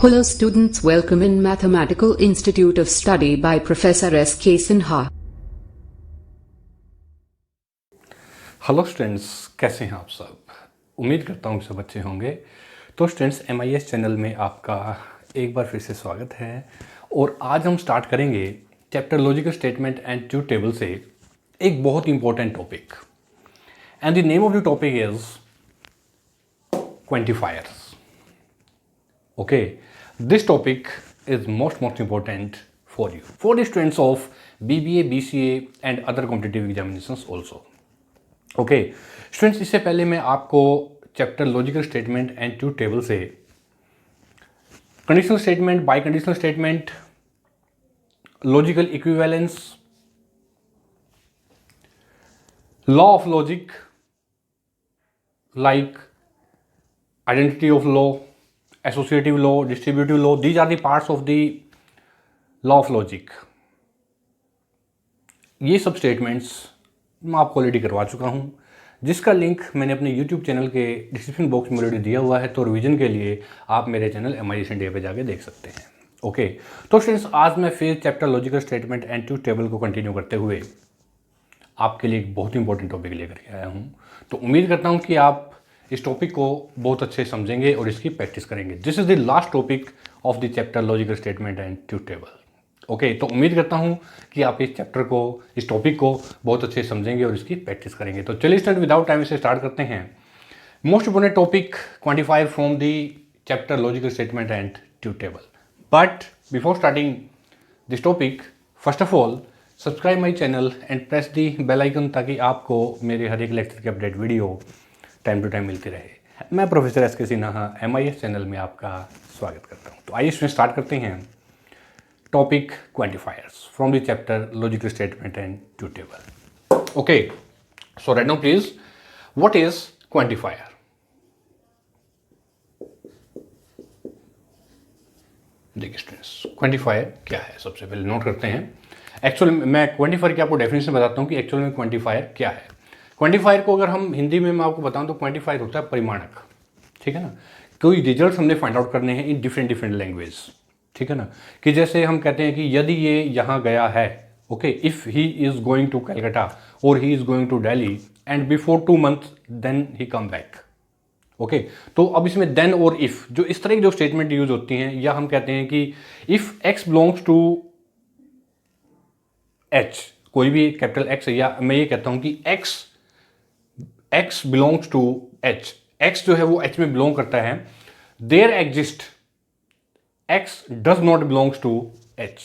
Hello students, welcome in Mathematical Institute of Study by Professor S.K. Sinha. Hello students, कैसे हैं आप सब। उम्मीद करता हूँ सब अच्छे होंगे। तो स्टूडेंट्स, MIS चैनल में आपका एक बार फिर से स्वागत है और आज हम स्टार्ट करेंगे chapter logical statement and truth table से एक बहुत important topic, and the name of the topic is quantifiers. Okay, this topic is most important for you, for the students of BBA, BCA and other competitive examinations also. Okay students, इससे पहले मैं आपको chapter logical statement and truth table से conditional statement, biconditional statement, logical equivalence, law of logic like identity of law, associative law, distributive law, these are the parts of the law of logic. ये सब statements मैं आपको already करवा चुका हूँ, जिसका link मैंने अपने YouTube चैनल के डिस्क्रिप्शन बॉक्स में ऑलरेडी दिया हुआ है। तो रिवीजन के लिए आप मेरे चैनल MIS इंडिया पे जाके देख सकते हैं। ओके, तो स्टूडेंट्स, आज मैं फिर chapter logical statement and truth table को कंटिन्यू करते हुए आपके लिए एक बहुत इंपॉर्टेंट टॉपिक लेकर के आया हूँ। तो उम्मीद करता हूँ कि आप इस टॉपिक को बहुत अच्छे समझेंगे और इसकी प्रैक्टिस करेंगे। This is the last topic of the chapter logical statement and truth table. Okay, तो उम्मीद करता हूँ कि आप इस चैप्टर को, इस टॉपिक को बहुत अच्छे समझेंगे और इसकी प्रैक्टिस करेंगे। तो चलिए स्टूडेंट, विदाउट टाइम इसे स्टार्ट करते हैं। Most important topic, quantifier from the chapter logical statement and truth table. But before starting this topic, first of all subscribe my channel and press the bell icon, ताकि आपको मेरे हर एक lecture के update video time to time मिलती रहे। मैं professor S.K. Sinha MIS channel में आपका स्वागत करता हूँ। तो आइए इसमें स्टार्ट करते हैं topic quantifiers from the chapter logical statement and truth table. Okay, so right now please, what is quantifier? देखिए स्टूडेंट्स, क्वांटिफायर क्या है सबसे पहले नोट करते हैं। एक्चुअल मैं क्वांटिफायर की आपको डेफिनेशन बताता हूँ कि एक्चुअल में क्वांटिफायर क्या है। क्वांटिफायर को अगर हम हिंदी में मैं आपको बताऊं तो क्वांटिफायर होता है परिमाणक। ठीक है ना, कोई रिजल्ट हमने फाइंड आउट करने हैं इन डिफरेंट लैंग्वेज। ठीक है ना, कि जैसे हम कहते हैं कि यदि ये यहाँ गया है, okay, if he is going to Calcutta और he is going to Delhi and before 2 months then he come back. Okay, तो अब इसमें देन और इफ, जो इस तरह की जो स्टेटमेंट यूज होती हैं, या हम कहते हैं कि if x belongs to h, कोई भी कैपिटल X है, या मैं ये कहता हूं कि x belongs to h, x जो है वो h में बिलोंग करता है, there exist x does not belongs to h।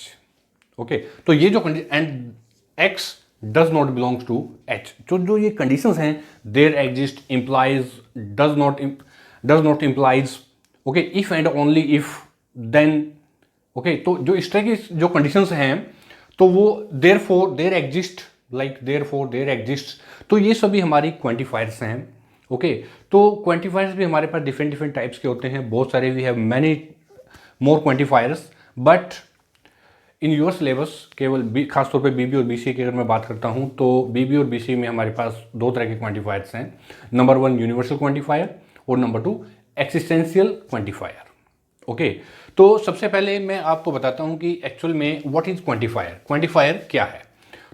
Okay, तो ये जो and x does not belongs to h, जो ये कंडीशंस हैं, there exist, implies, does not implies, okay, if and only if, then. Okay, तो जो इस तरह की जो कंडीशंस हैं, तो वो there exist, like there exist, तो ये सभी हमारी क्वांटिफायर्स हैं। ओके, तो क्वांटिफायर्स भी हमारे पास डिफरेंट टाइप्स के होते हैं, बहुत सारे। We have many more quantifiers, but in your syllabus केवल खासतौर पे BB और BC की अगर मैं बात करता हूं, तो BB और BC में हमारे पास 2 तरह के क्वांटिफायर्स हैं। नंबर 1 यूनिवर्सल क्वांटिफायर और नंबर 2 एक्सिस्टेंशियल क्वांटिफायर। ओके, तो सबसे पहले मैं आपको बताता हूं कि एक्चुअल में व्हाट इज क्वांटिफायर, क्वांटिफायर क्या है।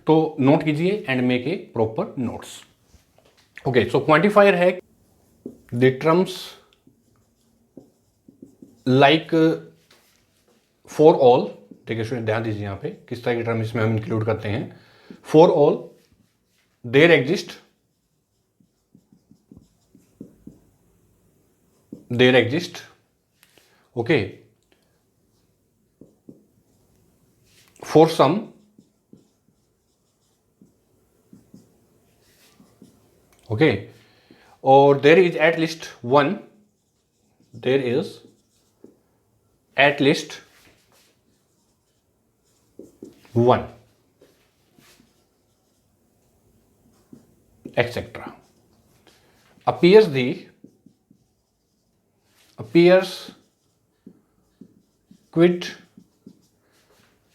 तो नोट कीजिए and make a proper notes. Okay, so quantifier है the terms like for all. देखिए स्टूडेंट, ध्यान दीजिए यहाँ पे किस तरह के टर्म इसमें हम इंक्लूड करते हैं। For all, there exist, okay, for some, okay, or there is at least one, there is at least one, etc. appears quite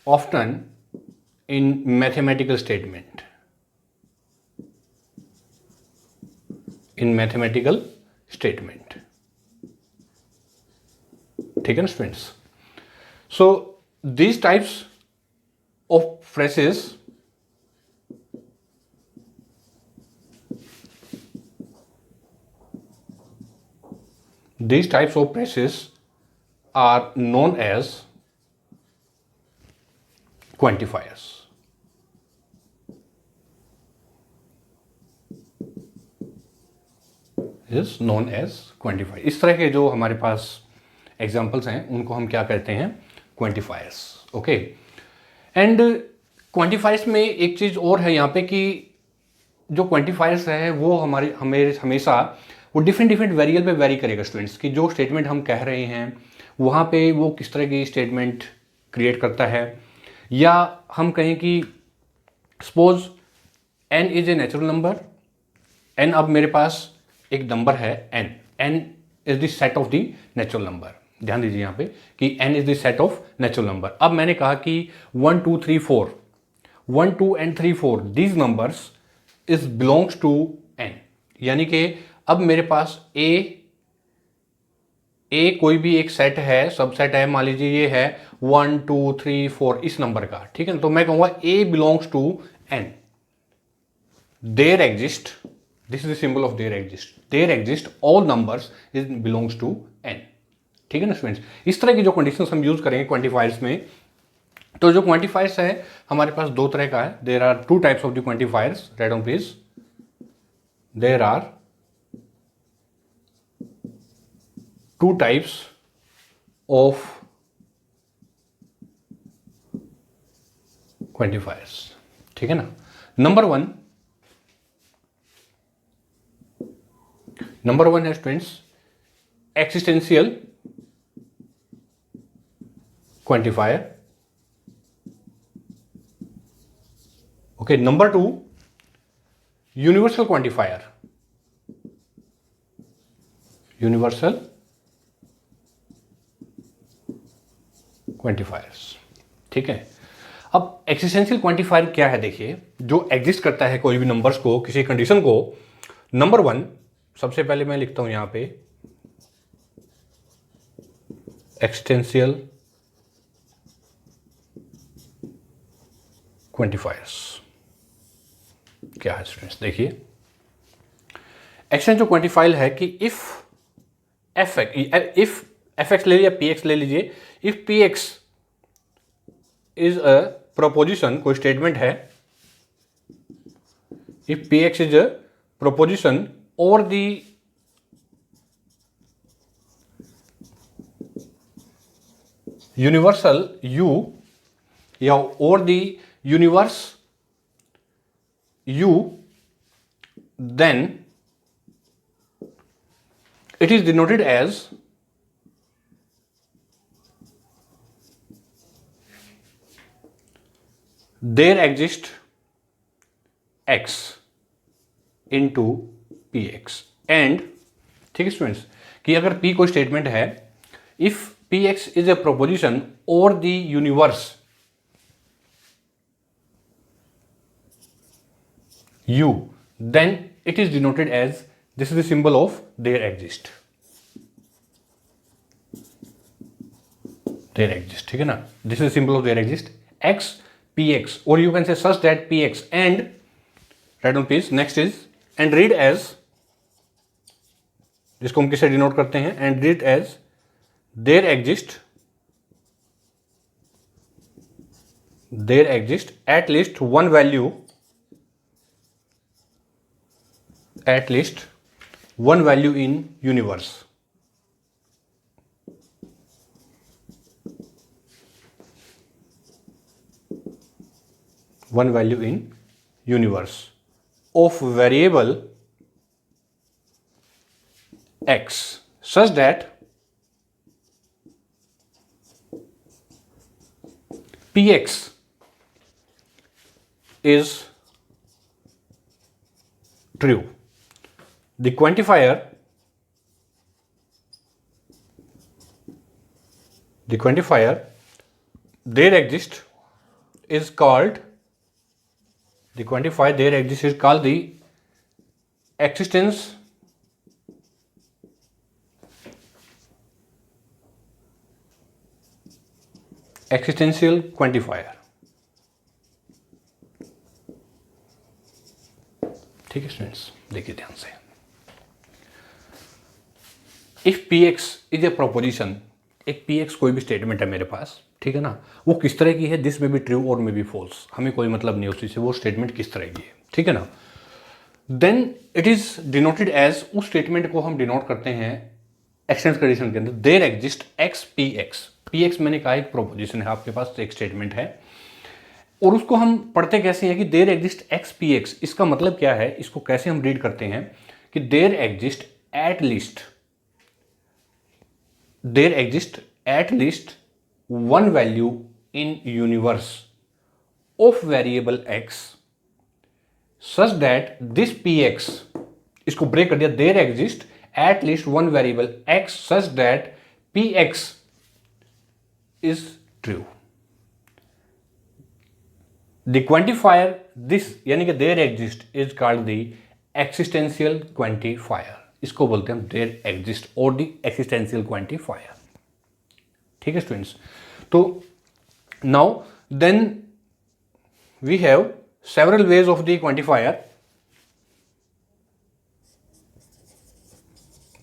often in mathematical statement. ठीक है ना students. So these types of phrases are known as quantifiers. Is known as quantifier. इस तरह के जो हमारे पास examples हैं उनको हम क्या कहते हैं, क्वांटिफायर्स। ओके, एंड क्वांटिफायर्स में एक चीज़ और है यहाँ पे कि जो क्वांटिफायर्स है वो हमारे हमेशा वो डिफरेंट वेरिएबल पे वेरी करेगा स्टूडेंट्स, कि जो स्टेटमेंट हम कह रहे हैं वहाँ पे वो किस तरह की स्टेटमेंट क्रिएट करता है। या हम कहें कि suppose n is a natural number, n अब मेरे पास एक नंबर है n is the set of the natural number. ध्यान दीजिए यहाँ पे कि n is the set of natural number. अब मैंने कहा कि 1 2 3 4 1 2 and 3 4 these numbers is belongs to n, यानी कि अब मेरे पास a कोई भी एक सेट है, सबसेट है, मान लीजिए ये है 1 2 3 4 इस नंबर का, ठीक है ना। तो मैं कहूँगा a belongs to n, there exist, this is the symbol of there exist all numbers is belongs to n, ठीक है ना स्टूडेंट्स। इस तरह की जो कंडीशंस हम यूज करेंगे क्वांटिफायर्स में, तो जो क्वांटिफायर्स है हमारे पास दो तरह का है। There are two types of the quantifiers, write down please. There are two types of quantifiers, ठीक है ना। नंबर वन है students existential quantifier. Okay, number two universal quantifier, universal quantifiers, ठीक है। अब एक्सिस्टेंशियल क्वांटिफायर क्या है, देखिए जो एग्जिस्ट करता है कोई भी नंबर्स को, किसी कंडीशन को। नंबर वन, सबसे पहले मैं लिखता हूं यहां पे एक्सिस्टेंशियल क्वांटिफायर्स क्या है स्टूडेंट्स, देखिए एक्सटेंशियल क्वांटिफायर है कि इफ एफ एक्स ले लिया, पी एक्स ले लीजिए, if P X is a proposition, कोई स्टेटमेंट है, if P X is a proposition और द यूनिवर्सल u या और the universe u, then it is denoted as there exist x into px and, ठीक है students, कि अगर p कोई स्टेटमेंट है, if px is a proposition or the universe u, then it is denoted as, this is the symbol of there exist, ठीक है ना। this is the symbol of there exist, x px, or you can say such that px and, write down please, next is and read as, जिसको हम किससे denote करते हैं, and read as there exist at least one value in universe, one value in universe of variable x such that px is true. The quantifier there exist is called, the quantifier there exists is called the existence existential quantifier. ठीक है students, देखिए ध्यान से, if P X is A proposition, एक P x कोई भी statement है मेरे पास, ठीक है ना, वो किस तरह की है, दिस में भी ट्रू और में भी फॉल्स, हमें कोई मतलब नहीं उसी से वो स्टेटमेंट किस तरह की है, ठीक है ना। Then it is denoted as, उस स्टेटमेंट को हम डिनोट करते हैं एक्सटेंस कंडीशन के अंदर, there exist X P X. P X मैंने कहा एक प्रोपोजिशन है, आपके पास एक स्टेटमेंट है, और उसको हम पढ़ते कैसे हैं कि there exist X P X. इसका मतलब क्या है, इसको कैसे हम रीड करते हैं कि there exist at least, there exist at least one value in universe of variable X such that this P X, इसको ब्रेक कर दिया, there exist at least one variable X such that P X is true. The quantifier this, यानी कि there exist is called the existential quantifier, इसको बोलते हैं हम there exist और द एक्सिस्टेंशियल क्वांटिफायर। ठीक है स्टूडेंट्स, तो now then we have several ways of the quantifier.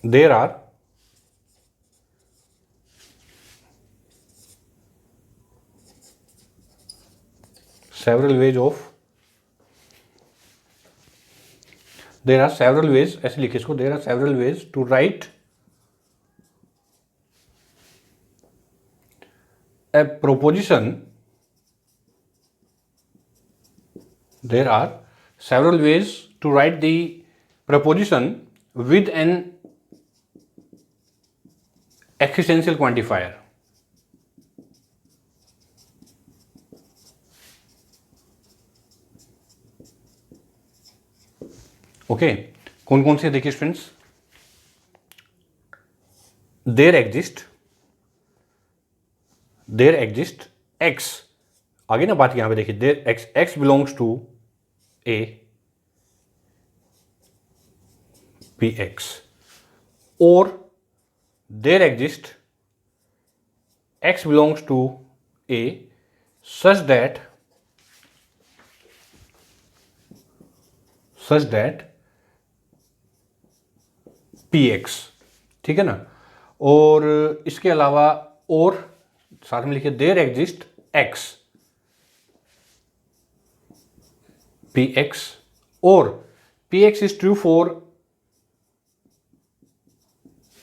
There are several ways of, there are several ways, ऐसे लिखे इसको, there are several ways to write a proposition. There are several ways to write the proposition with an existential quantifier. Okay, कौन कौन से देखिए students, there exist x, आगे ना बात यहां पे देखिए, there X belongs to A P X, और there exist X belongs to A such that P X, ठीक है ना। और इसके अलावा और साथ में लिखिए there exist X P X, और P X is true for,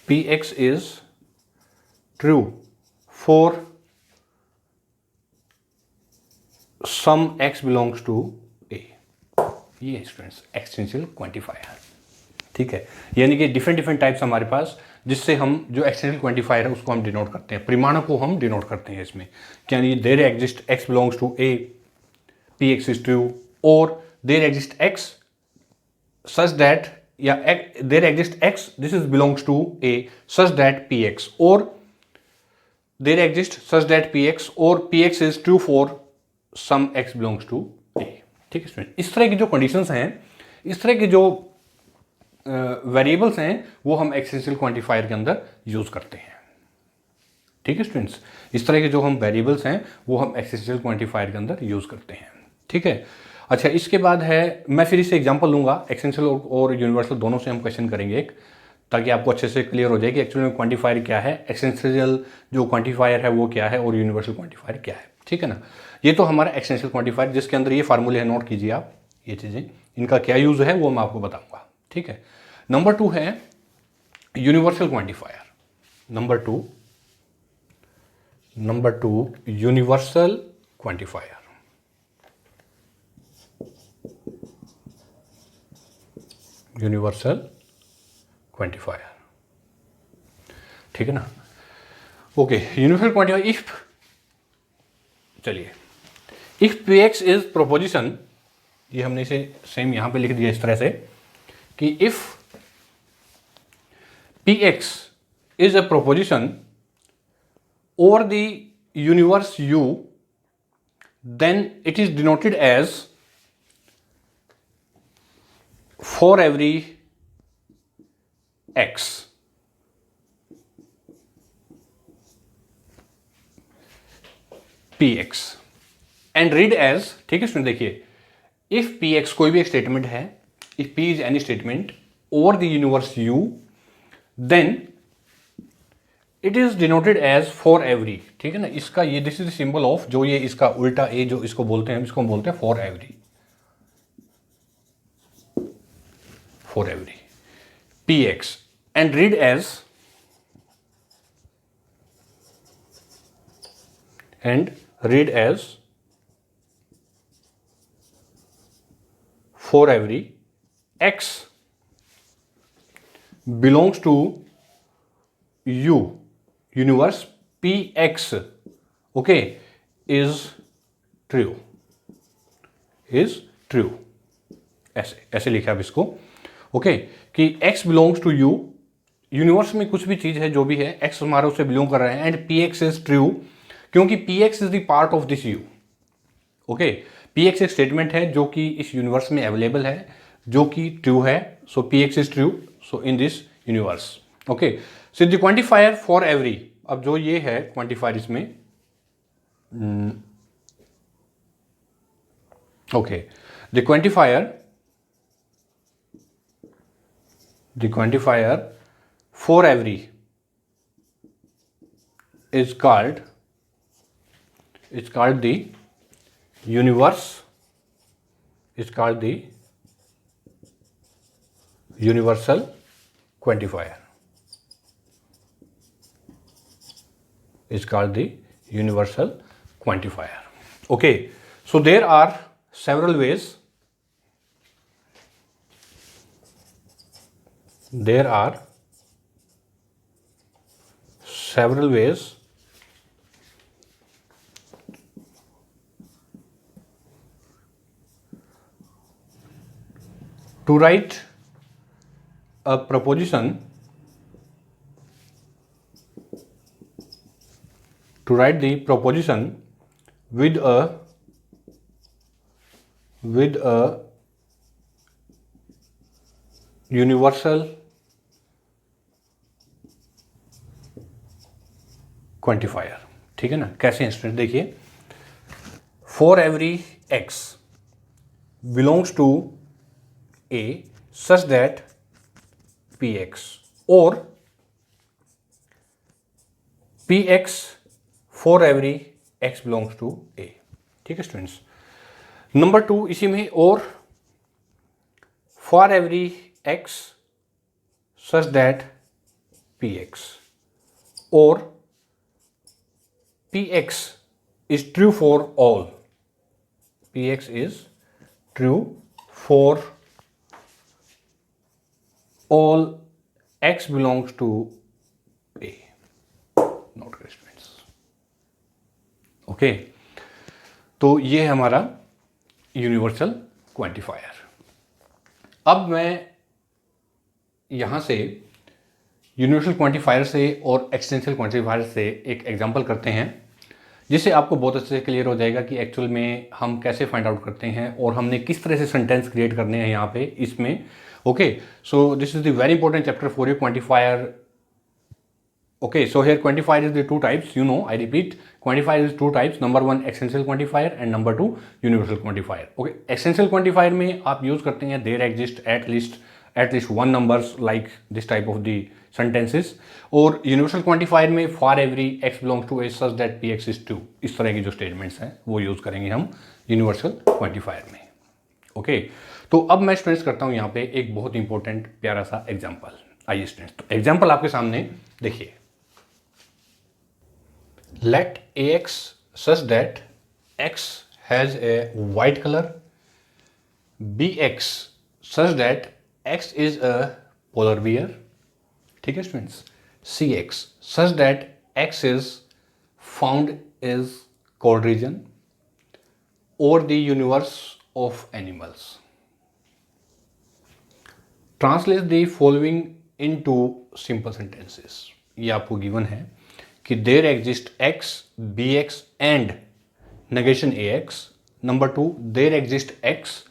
P X is true for some X belongs to A. ये स्टूडेंट्स एक्सटेंशियल क्वांटिफायर, ठीक है, यानी कि डिफरेंट टाइप्स हमारे पास, जिससे हम जो एक्सटेंशियल क्वांटिफायर है उसको हम डिनोट करते हैं, परिमाणों को हम डिनोट करते हैं इसमें, यानी there exist X belongs to A P X is true, और there exist X such that, या there exist X this is belongs to A such that P X, और there exist such that P X, और P X is true for some X belongs to A. ठीक है student, इस तरह की जो conditions हैं, इस तरह के जो वेरिएबल्स हैं, वो हम एक्सटेंशियल क्वांटिफायर के अंदर यूज करते हैं। ठीक है स्टूडेंट्स, इस तरह के जो हम वेरिएबल्स हैं वो हम एक्सटेंशियल क्वांटिफायर के अंदर यूज करते हैं। ठीक है, अच्छा इसके बाद है, मैं फिर इससे एग्जांपल लूंगा, एक्सटेंशियल और यूनिवर्सल दोनों से हम क्वेश्चन करेंगे एक, ताकि आपको अच्छे से क्लियर हो जाए कि एक्चुअली में क्वांटिफायर क्या है, एक्सटेंशियल जो क्वांटिफायर है वो क्या है, और यूनिवर्सल क्वांटिफायर क्या है। ठीक है ना, ये तो हमारा एक्सटेंशियल क्वांटिफायर, जिसके अंदर ये फार्मूले है, नोट कीजिए आप ये चीज़ें, इनका क्या यूज़ है वो मैं आपको बताऊंगा। ठीक है, नंबर 2 है universal quantifier, number two universal quantifier. Universal quantifier, ठीक है ना। ओके, यूनिवर्सल क्वांटिफायर, इफ, चलिए, if P X is proposition, ये हमने इसे सेम यहां पे लिख दिया इस तरह से कि if P X is a proposition over the universe U, then it is denoted as for every x, P X and read as, ठीक है स्टूडेंट, देखिए इफ पी एक्स कोई भी एक स्टेटमेंट है, if P is any statement over the universe U, then it is denoted as for every, ठीक है ना, इसका ये this is the symbol of, जो ये इसका उल्टा ए जो इसको बोलते हैं, इसको हम बोलते हैं for every, for every P X and read as, and read as for every x belongs to u universe px, okay, is true, is true, ऐसे ऐसे लिखा अब इसको, ओके, कि x belongs to u, universe में कुछ भी चीज है, जो भी है x हमारा उससे बिलोंग कर रहा है, एंड px is true, क्योंकि px is the part of this u, okay, px एक स्टेटमेंट है जो कि इस यूनिवर्स में अवेलेबल है, जो कि ट्रू है, सो px is true, so in this universe, okay. So the quantifier for every, अब जो ये है क्वांटिफायर इसमें, okay, the quantifier for every is called the universe, is called the universal quantifier, is called the universal quantifier, okay. So there are several ways, to write a proposition, to write the proposition with a universal quantifier, ठीक है ना। कैसे instant देखिए, for every x belongs to a such that px, or px for every x belongs to a, ठीक है students. Number 2 इसी में, और for every x such that px, or px is true for all, px is true for all x belongs to a, note करें students, okay. तो ये है हमारा यूनिवर्सल क्वांटिफायर। अब मैं यहां से यूनिवर्सल क्वांटिफायर से और एक्सटेंशियल क्वांटिफायर से एक एग्जांपल करते हैं, जिससे आपको बहुत अच्छे से क्लियर हो जाएगा कि एक्चुअल में हम कैसे फाइंड आउट करते हैं और हमने किस तरह से सेंटेंस क्रिएट करने हैं यहाँ पे इसमें, okay. So this is the very important chapter for you, quantifier, okay. So here quantifier is the two types, you know, I repeat, quantifier is two types, number 1 existential quantifier and number 2 universal quantifier, okay. Existential quantifier में आप use करते हैं there exist at least one numbers like this type of the sentences, और universal quantifier में for every x belongs to a such that px is 2, इस तरह की जो स्टेटमेंट्स हैं वो यूज करेंगे हम यूनिवर्सल क्वांटिफायर में, ओके। तो अब मैं स्टूडेंट्स करता हूँ यहाँ पे एक बहुत इंपॉर्टेंट प्यारा सा एग्जाम्पल। आइए स्टूडेंट्स, तो एग्जाम्पल आपके सामने देखिए, let ax such that x has a white color, bx such that x is a polar bear, ठीक है students, cx such that x is found is cold region or the universe of animals. Translate the following into simple sentences. ये आपको given है कि there exist x, bx and negation ax. Number 2, there exist x,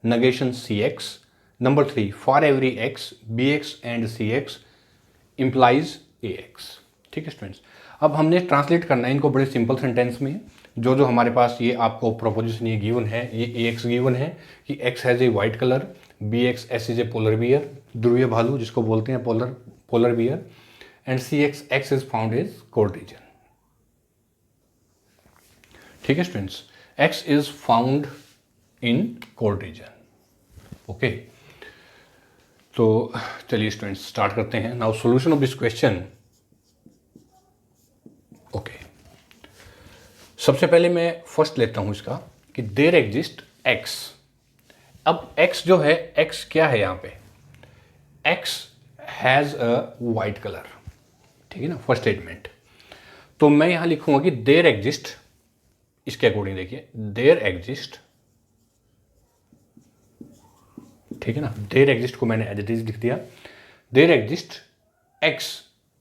negation cx. Number 3, for every x, bx and cx implies ax. ठीक है students, अब हमने translate करना है इनको बड़े सिंपल सेंटेंस में। जो जो हमारे पास ये आपको प्रोपोजिशन ये गिवन है, ये एक्स गिवन है कि X has a white colour, B X S is a polar bear, ध्रुवीय भालू जिसको बोलते हैं polar bear, and C X x is found is cold region. ठीक है students, X is found in cold region. Okay, तो चलिए students start करते हैं। Now solution of this question. Okay, सबसे पहले मैं फर्स्ट लेता हूं इसका कि देयर एग्जिस्ट एक्स। अब एक्स जो है, एक्स क्या है यहां पे, x has a white colour, ठीक है ना, फर्स्ट स्टेटमेंट। तो मैं यहां लिखूंगा कि देयर एग्जिस्ट, इसके अकॉर्डिंग देखिए, देयर एग्जिस्ट, ठीक है ना, देयर एग्जिस्ट को मैंने एज इट इज लिख दिया। देयर एग्जिस्ट एक्स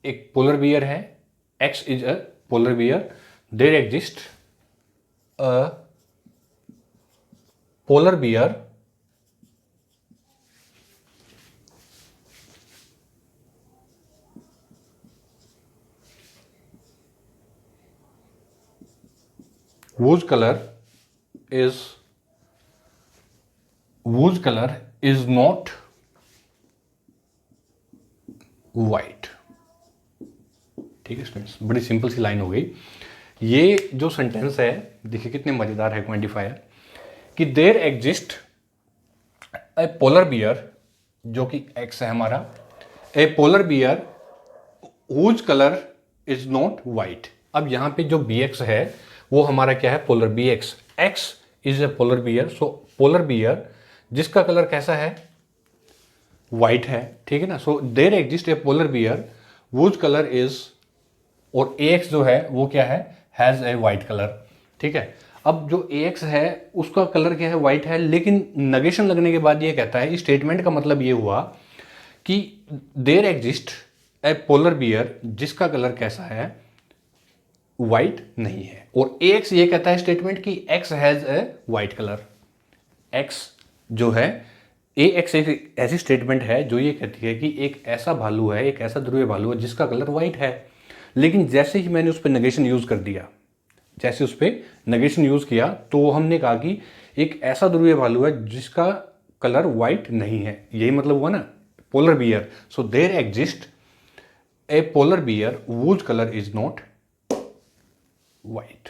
एक पोलर बियर है, X is a polar bear. There exist a polar bear whose color is not white। ठीक है स्टूडेंट्स, बड़ी सिंपल सी लाइन हो गई। ये जो सेंटेंस है देखिए कितने मजेदार है क्वांटिफायर, कि there exist a polar bear, जो कि एक्स है हमारा, a polar bear whose colour is not white. अब यहां पे जो बी एक्स है वो हमारा क्या है, polar be x, x is a polar bear, so polar bear जिसका कलर कैसा है, वाइट है, ठीक है ना। So there exist a polar bear whose colour is, और ए एक्स जो है वो क्या है, हैज ए वाइट कलर, ठीक है। अब जो ए एक्स है उसका कलर क्या है, वाइट है, लेकिन नगेशन लगने के बाद ये कहता है, इस स्टेटमेंट का मतलब ये हुआ कि there exist a polar bear जिसका कलर कैसा है, वाइट नहीं है। और ए एक्स ये कहता है स्टेटमेंट कि x has a white colour. X जो है, ए एक्स एक ऐसी स्टेटमेंट है जो ये कहती है कि एक ऐसा भालू है, एक ऐसा ध्रुवीय भालू है जिसका कलर वाइट है। लेकिन जैसे ही मैंने उस पर नेगेशन यूज कर दिया, जैसे उस पर नेगेशन यूज किया, तो हमने कहा कि एक ऐसा ध्रुवीय भालू है जिसका कलर वाइट नहीं है, यही मतलब हुआ ना, polar bear. So there exist a polar bear whose colour is not white.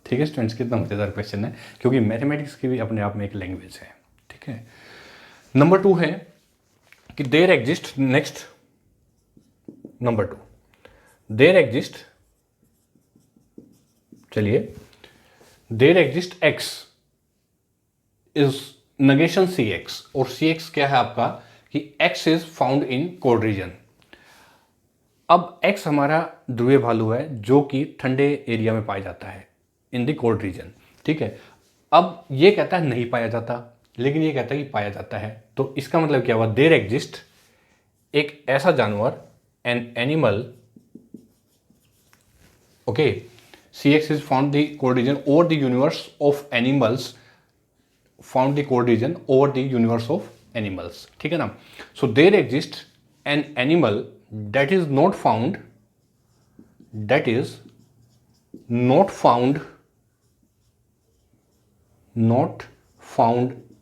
ठीक है स्टूडेंट्स, कितना मजेदार क्वेश्चन है, क्योंकि मैथमेटिक्स की भी अपने आप में एक लैंग्वेज है। ठीक है, नंबर 2 है कि there exist, next number 2, there exist, चलिए, there exist X is negation C X, और सी एक्स क्या है आपका कि X is found in cold region. अब एक्स हमारा ध्रुवीय भालू है जो कि ठंडे एरिया में पाया जाता है, इन द कोल्ड रीजन, ठीक है। अब ये कहता है नहीं पाया जाता, लेकिन ये कहता है कि पाया जाता है, तो इसका मतलब क्या हुआ, देयर एग्जिस्ट एक ऐसा जानवर, an animal, okay, c x is found the cold region over the universe of animals, found the cold region over the universe of animals, ठीक है ना। So there exist an animal that is not found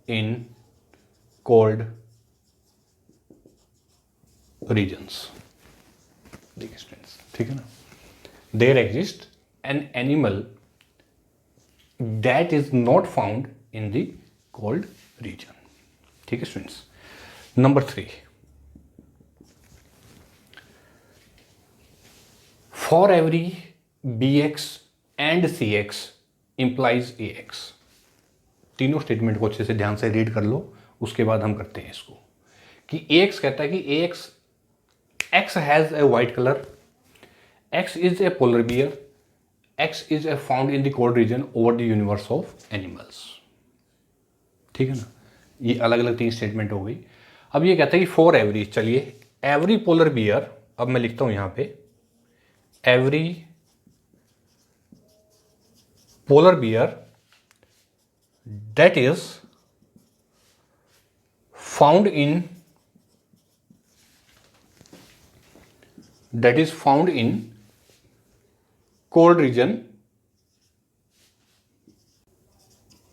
in cold regions। देखिए students, ठीक है ना, there exists an animal that is not found in the cold region। ठीक है students, number 3, for every bx and cx implies ax। तीनों statement को अच्छे से ध्यान से रीड कर लो, उसके बाद हम करते हैं इसको, कि ax कहता है कि x has a white colour, x is a polar beer, x is a found in the cold region over the universe of animals. ठीक है ना, ये अलग अलग 3 स्टेटमेंट हो गई। अब ये कहता है कि फॉर एवरी, चलिए एवरी पोलर बियर, अब मैं लिखता हूं यहां पे every polar bear that is found in that is found in cold region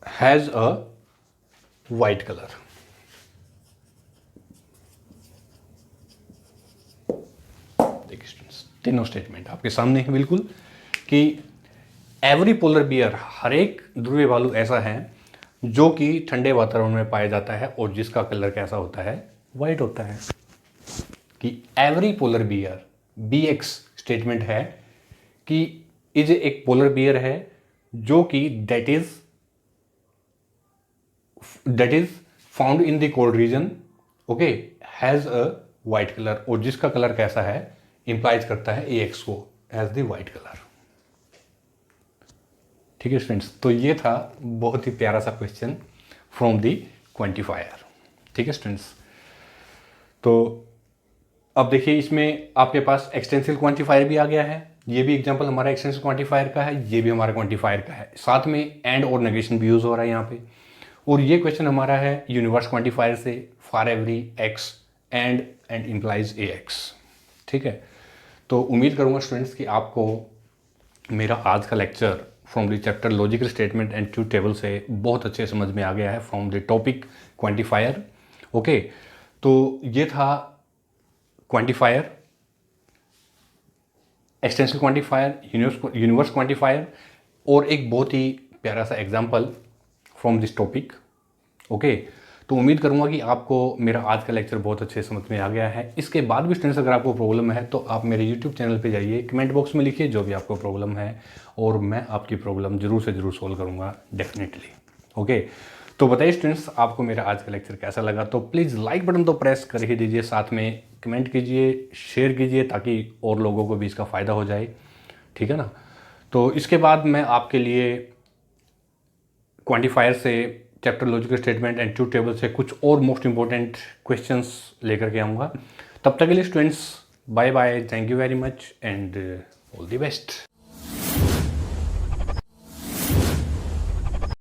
has a white color. देखिए स्टूडेंट्स, तीनों स्टेटमेंट आपके सामने है बिल्कुल कि एवरी पोलर बियर, हर एक ध्रुवीय भालू ऐसा है जो कि ठंडे वातावरण में पाया जाता है और जिसका कलर कैसा होता है, वाइट होता है। कि every polar bear, BX statement है कि इज एक पोलर बियर है जो कि that is found in the cold region, okay, has a white colour, और जिसका कलर कैसा है इंप्लाइज करता है AX को एज द वाइट कलर। ठीक है स्टूडेंट्स, तो ये था बहुत ही प्यारा सा क्वेश्चन फ्रॉम द क्वांटिफायर। ठीक है स्टूडेंट्स, तो अब देखिए इसमें आपके पास एक्सटेंसिव क्वांटिफायर भी आ गया है। ये भी एग्जांपल हमारा एक्सटेंसिव क्वांटिफायर का है, ये भी हमारा क्वांटिफायर का है, साथ में एंड और नेगेशन भी यूज हो रहा है यहाँ पे। और ये क्वेश्चन हमारा है यूनिवर्स क्वांटिफायर से, for every x and implies AX। ठीक है, तो उम्मीद करूंगा स्टूडेंट्स कि आपको मेरा आज का lecture from the chapter logical statement and truth table से बहुत अच्छे समझ में आ गया है from the topic quantifier. Okay, तो ये था quantifier, extensive quantifier, universe quantifier, और एक बहुत ही प्यारा सा example from this topic. Okay, तो उम्मीद करूंगा कि आपको मेरा आज का लेक्चर बहुत अच्छे समझ में आ गया है। इसके बाद भी स्टूडेंट्स अगर आपको प्रॉब्लम है तो आप मेरे यूट्यूब चैनल पे जाइए, कमेंट बॉक्स में लिखिए जो भी आपको प्रॉब्लम है, और मैं आपकी प्रॉब्लम जरूर से जरूर सॉल्व करूंगा डेफिनेटली। ओके, तो बताइए स्टूडेंट्स आपको मेरा आज का लेक्चर कैसा लगा। तो प्लीज़ लाइक बटन तो प्रेस कर ही दीजिए, साथ में कमेंट कीजिए, शेयर कीजिए, ताकि और लोगों को भी इसका फ़ायदा हो जाए। ठीक है ना, तो इसके बाद मैं आपके लिए क्वांटिफायर से, chapter logical statement and truth table से कुछ और मोस्ट इंपॉर्टेंट क्वेश्चंस लेकर के आऊँगा। तब तक के लिए students bye bye, thank you very much and all the best.